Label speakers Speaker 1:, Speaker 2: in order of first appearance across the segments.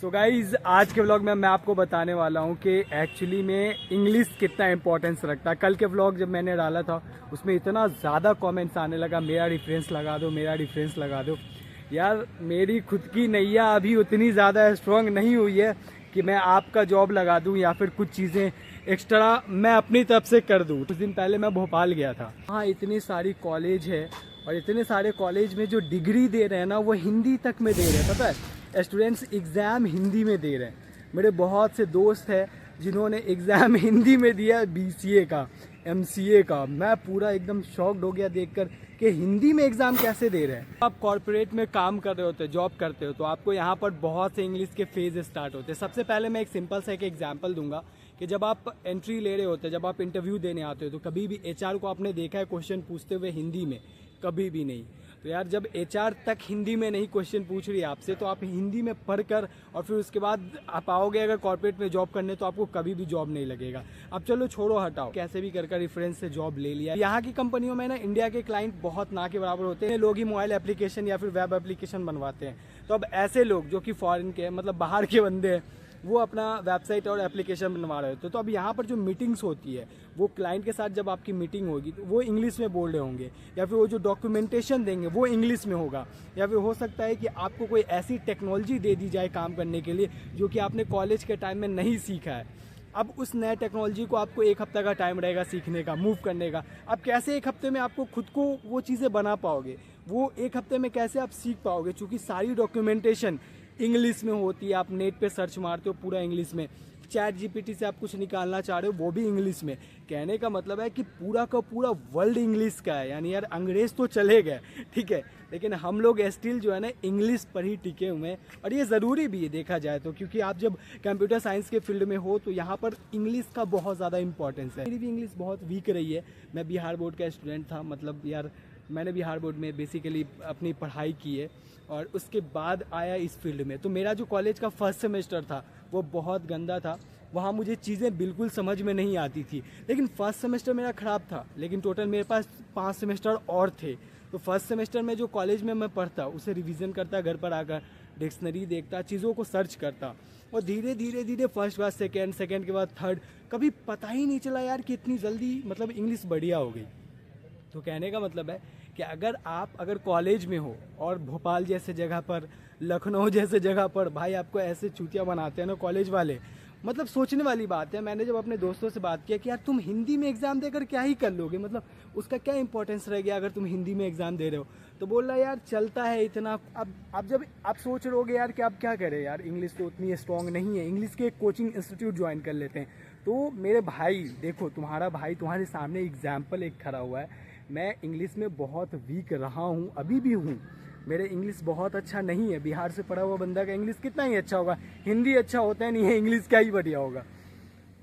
Speaker 1: So guys आज के vlog में मैं आपको बताने वाला हूँ कि एक्चुअली में इंग्लिश कितना इंपॉर्टेंस रखता है। कल के व्लॉग जब मैंने डाला था उसमें इतना ज़्यादा कमेंट्स आने लगा, मेरा रेफरेंस लगा दो, मेरा रेफरेंस लगा दो। यार मेरी खुद की नैया अभी उतनी ज़्यादा स्ट्रांग नहीं हुई है कि मैं आपका जॉब लगा दूँ या फिर कुछ चीज़ें एक्स्ट्रा मैं अपनी तरफ से कर दूँ। कुछ दिन पहले मैं भोपाल गया था, हाँ इतनी सारी कॉलेज है और इतने सारे कॉलेज में जो डिग्री दे रहे हैं ना वो हिंदी तक में दे रहे हैं। पता है स्टूडेंट्स एग्ज़ाम हिंदी में दे रहे हैं। मेरे बहुत से दोस्त हैं जिन्होंने एग्ज़ाम हिंदी में दिया, BCA का, MCA का। मैं पूरा एकदम शॉक्ड हो गया देखकर कि हिंदी में एग्ज़ाम कैसे दे रहे हैं। आप कॉर्पोरेट में काम कर रहे होते, जॉब करते हो, तो आपको यहाँ पर बहुत से इंग्लिश के फेज स्टार्ट होते हैं। सबसे पहले मैं एक सिंपल सा एक एग्जाम्पल दूंगा कि जब आप एंट्री ले रहे होते हैं, जब आप इंटरव्यू देने आते हो, तो कभी भी HR को आपने देखा है क्वेश्चन पूछते हुए हिंदी में? कभी भी नहीं। तो यार जब HR तक हिंदी में नहीं क्वेश्चन पूछ रही है आपसे, तो आप हिंदी में पढ़कर और फिर उसके बाद आप आओगे अगर कॉर्पोरेट में जॉब करने, तो आपको कभी भी जॉब नहीं लगेगा। अब चलो छोड़ो हटाओ, कैसे भी कर रेफरेंस से जॉब ले लिया। यहाँ की कंपनियों में ना इंडिया के क्लाइंट बहुत ना के बराबर होते हैं। लोग ही मोबाइल एप्लीकेशन या फिर वेब एप्लीकेशन बनवाते हैं। तो अब ऐसे लोग जो कि फॉरेन के मतलब बाहर के बंदे हैं, वो अपना वेबसाइट और एप्लीकेशन बनवा रहे होते। तो अब यहाँ पर जो मीटिंग्स होती है, वो क्लाइंट के साथ जब आपकी मीटिंग होगी तो वो इंग्लिश में बोल रहे होंगे, या फिर वो जो डॉक्यूमेंटेशन देंगे वो इंग्लिश में होगा, या फिर हो सकता है कि आपको कोई ऐसी टेक्नोलॉजी दे दी जाए काम करने के लिए जो कि आपने कॉलेज के टाइम में नहीं सीखा है। अब उस नए टेक्नोलॉजी को आपको 1 हफ्ता का टाइम रहेगा सीखने का, मूव करने का। अब कैसे 1 हफ्ते में आपको खुद को वो चीज़ें बना पाओगे, वो 1 हफ्ते में कैसे आप सीख पाओगे? क्योंकि सारी डॉक्यूमेंटेशन इंग्लिश में होती है। आप नेट पे सर्च मारते हो पूरा इंग्लिश में, चैट GPT से आप कुछ निकालना चाह रहे हो वो भी इंग्लिश में। कहने का मतलब है कि पूरा का पूरा वर्ल्ड इंग्लिश का है। यानी यार अंग्रेज तो चले गए, ठीक है, लेकिन हम लोग स्टिल जो है ना इंग्लिश पर ही टिके हुए हैं। और ये ज़रूरी भी है देखा जाए तो, क्योंकि आप जब कंप्यूटर साइंस के फील्ड में हो तो यहाँ पर इंग्लिश का बहुत ज़्यादा इंपॉर्टेंस है। मेरी भी इंग्लिश बहुत वीक रही है। मैं बिहार बोर्ड का स्टूडेंट था, मतलब यार मैंने बिहार बोर्ड में बेसिकली अपनी पढ़ाई की है और उसके बाद आया इस फील्ड में। तो मेरा जो कॉलेज का फर्स्ट सेमेस्टर था वो बहुत गंदा था। वहाँ मुझे चीज़ें बिल्कुल समझ में नहीं आती थी, लेकिन फर्स्ट सेमेस्टर मेरा ख़राब था। लेकिन टोटल मेरे पास 5 सेमेस्टर और थे। तो फर्स्ट सेमेस्टर में जो कॉलेज में मैं पढ़ता उसे रिवीजन करता, घर पर आकर डिक्शनरी देखता, चीज़ों को सर्च करता, और धीरे धीरे धीरे फर्स्ट बाद सेकेंड के बाद थर्ड, कभी पता ही नहीं चला यार कि इतनी जल्दी मतलब इंग्लिश बढ़िया हो गई। तो कहने का मतलब है कि अगर कॉलेज में हो और भोपाल जैसे जगह पर, लखनऊ जैसे जगह पर भाई आपको ऐसे चूतिया बनाते हैं ना कॉलेज वाले, मतलब सोचने वाली बात है। मैंने जब अपने दोस्तों से बात किया कि यार तुम हिंदी में एग्ज़ाम देकर क्या ही कर लोगे, मतलब उसका क्या इंपॉर्टेंस रह गया अगर तुम हिंदी में एग्ज़ाम दे रहे हो? तो बोल रहा यार चलता है इतना। अब जब आप सोच रहे होगे यार कि आप क्या करें, यार इंग्लिश तो उतनी स्ट्रॉन्ग नहीं है, इंग्लिश के कोचिंग इंस्टीट्यूट ज्वाइन कर लेते हैं। तो मेरे भाई देखो, तुम्हारा भाई तुम्हारे सामने एग्जाम्पल एक खड़ा हुआ है। मैं इंग्लिश में बहुत वीक रहा हूँ, अभी भी हूँ। मेरे इंग्लिश बहुत अच्छा नहीं है। बिहार से पढ़ा हुआ बंदा का इंग्लिश कितना ही अच्छा होगा, हिंदी अच्छा होता है नहीं है, इंग्लिश क्या ही बढ़िया होगा।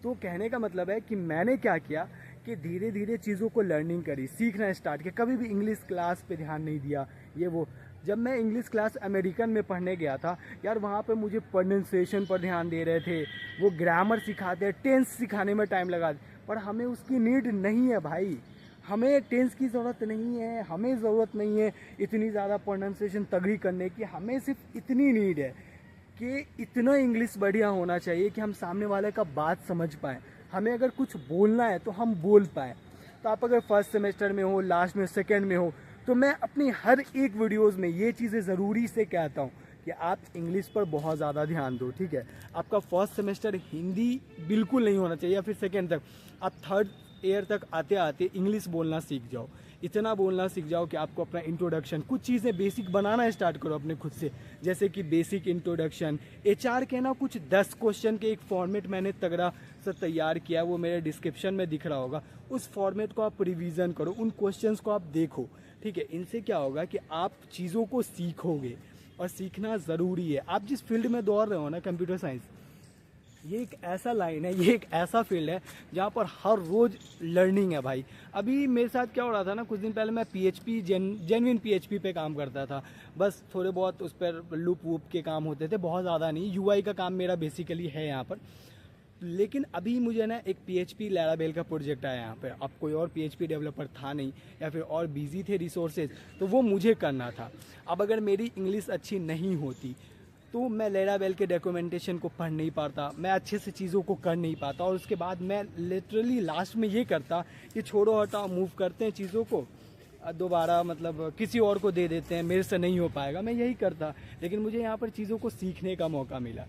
Speaker 1: तो कहने का मतलब है कि मैंने क्या किया कि धीरे धीरे चीज़ों को लर्निंग करी, सीखना स्टार्ट किया। कभी भी इंग्लिश क्लास पे ध्यान नहीं दिया ये वो। जब मैं इंग्लिश क्लास अमेरिकन में पढ़ने गया था यार, वहाँ पे मुझे प्रोनाउंसिएशन पर ध्यान दे रहे थे, वो ग्रामर सिखाते हैं, टेंस सिखाने में टाइम लगा, पर हमें उसकी नीड नहीं है भाई। हमें टेंस की ज़रूरत नहीं है, हमें ज़रूरत नहीं है इतनी ज़्यादा प्रोनाउंसिएशन तगड़ी करने की। हमें सिर्फ इतनी नीड है कि इतना इंग्लिश बढ़िया होना चाहिए कि हम सामने वाले का बात समझ पाएँ। हमें अगर कुछ बोलना है तो हम बोल पाएँ। तो आप अगर फर्स्ट सेमेस्टर में हो, लास्ट में, सेकेंड में हो, तो मैं अपनी हर एक वीडियोज़ में ये चीज़ें ज़रूरी से कहता हूँ कि आप इंग्लिश पर बहुत ज़्यादा ध्यान दो, ठीक है। आपका फर्स्ट सेमेस्टर हिंदी बिल्कुल नहीं होना चाहिए, या फिर सेकेंड तक। आप थर्ड ईयर तक आते आते इंग्लिश बोलना सीख जाओ, इतना बोलना सीख जाओ कि आपको अपना इंट्रोडक्शन, कुछ चीज़ें बेसिक बनाना स्टार्ट करो अपने खुद से। जैसे कि बेसिक इंट्रोडक्शन, HR के ना कुछ 10 क्वेश्चन के एक फॉर्मेट मैंने तगड़ा सा तैयार किया, वो मेरे डिस्क्रिप्शन में दिख रहा होगा। उस फॉर्मेट को आप रिवीजन करो, उन क्वेश्चंस को आप देखो, ठीक है। इनसे क्या होगा कि आप चीज़ों को सीखोगे, और सीखना ज़रूरी है। आप जिस फील्ड में दौड़ रहे हो ना, कंप्यूटर साइंस, ये एक ऐसा लाइन है, ये एक ऐसा फील्ड है जहाँ पर हर रोज़ लर्निंग है भाई। अभी मेरे साथ क्या हो रहा था ना, कुछ दिन पहले मैं PHP जेन्युइन PHP पे काम करता था। बस थोड़े बहुत उस पर लूप वूप के काम होते थे, बहुत ज़्यादा नहीं। UI का काम मेरा बेसिकली है यहाँ पर। लेकिन अभी मुझे ना एक PHP लैरावेल का प्रोजेक्ट आया यहाँ पे। अब कोई और PHP डेवलपर था नहीं, या फिर और बिजी थे रिसोर्सेज, तो वो मुझे करना था। अब अगर मेरी इंग्लिश अच्छी नहीं होती तो मैं लेरावेल के डॉक्यूमेंटेशन को पढ़ नहीं पाता, मैं अच्छे से चीज़ों को कर नहीं पाता, और उसके बाद मैं लिटरली लास्ट में ये करता कि छोड़ो हटाओ, मूव करते हैं चीज़ों को, दोबारा मतलब किसी और को दे देते हैं, मेरे से नहीं हो पाएगा, मैं यही करता। लेकिन मुझे यहाँ पर चीज़ों को सीखने का मौका मिला।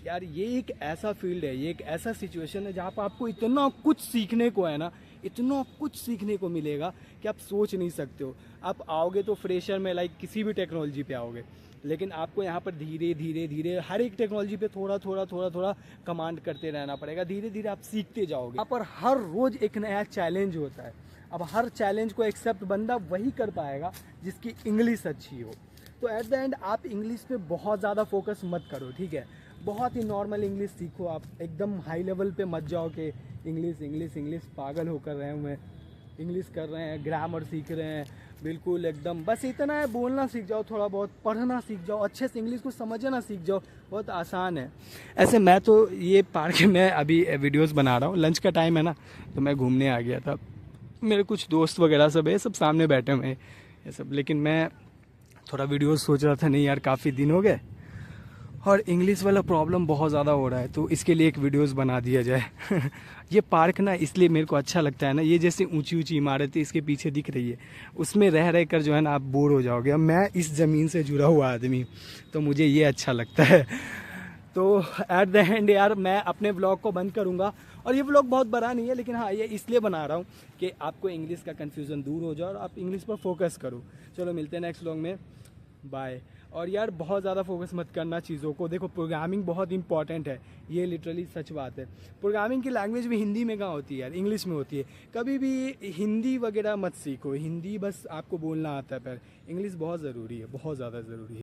Speaker 1: यार ये एक ऐसा फील्ड है, ये एक ऐसा सिचुएशन है जहाँ पर आपको इतना कुछ सीखने को है ना, इतना कुछ सीखने को मिलेगा कि आप सोच नहीं सकते हो। आप आओगे तो फ्रेशर में किसी भी टेक्नोलॉजी पे आओगे, लेकिन आपको यहाँ पर धीरे धीरे धीरे हर एक टेक्नोलॉजी पे थोड़ा थोड़ा थोड़ा थोड़ा कमांड करते रहना पड़ेगा। धीरे धीरे आप सीखते जाओगे। यहाँ पर हर रोज़ एक नया चैलेंज होता है। अब हर चैलेंज को एक्सेप्ट बंदा वही कर पाएगा जिसकी इंग्लिश अच्छी हो। तो एट द एंड आप इंग्लिश पे बहुत ज़्यादा फोकस मत करो, ठीक है। बहुत ही नॉर्मल इंग्लिश सीखो, आप एकदम हाई लेवल पे मत जाओ कि इंग्लिश इंग्लिश इंग्लिश पागल होकर रहे हुए इंग्लिश कर रहे हैं, ग्रामर सीख रहे हैं, बिल्कुल एकदम बस इतना है। बोलना सीख जाओ, थोड़ा बहुत पढ़ना सीख जाओ, अच्छे से इंग्लिश को समझना सीख जाओ, बहुत आसान है। ऐसे मैं तो ये पार्क में अभी वीडियोस बना रहा हूँ, लंच का टाइम है ना, तो मैं घूमने आ गया था। मेरे कुछ दोस्त वगैरह सब है, सब सामने बैठे हुए हैं ये सब, लेकिन मैं थोड़ा वीडियोस सोच रहा था, नहीं यार काफ़ी दिन हो गए और इंग्लिश वाला प्रॉब्लम बहुत ज़्यादा हो रहा है, तो इसके लिए एक वीडियोस बना दिया जाए। ये पार्क ना इसलिए मेरे को अच्छा लगता है ना, ये जैसे ऊंची ऊंची इमारतें इसके पीछे दिख रही है, उसमें रह रह कर जो है ना आप बोर हो जाओगे। अब मैं इस ज़मीन से जुड़ा हुआ आदमी, तो मुझे ये अच्छा लगता है। तो एट द एंड यार मैं अपने व्लॉग को बंद करूँगा, और ये व्लॉग बहुत बड़ा नहीं है, लेकिन हाँ ये इसलिए बना रहा हूँ कि आपको इंग्लिश का कन्फ्यूज़न दूर हो जाए और आप इंग्लिश पर फोकस करो। चलो मिलते हैं नेक्स्ट व्लॉग में, बाय। और यार बहुत ज़्यादा फोकस मत करना चीज़ों को। देखो प्रोग्रामिंग बहुत इंपॉर्टेंट है, ये लिटरली सच बात है। प्रोग्रामिंग की लैंग्वेज भी हिंदी में कहाँ होती है यार, इंग्लिश में होती है। कभी भी हिंदी वगैरह मत सीखो, हिंदी बस आपको बोलना आता है, पर इंग्लिश बहुत ज़रूरी है, बहुत ज़्यादा ज़रूरी है।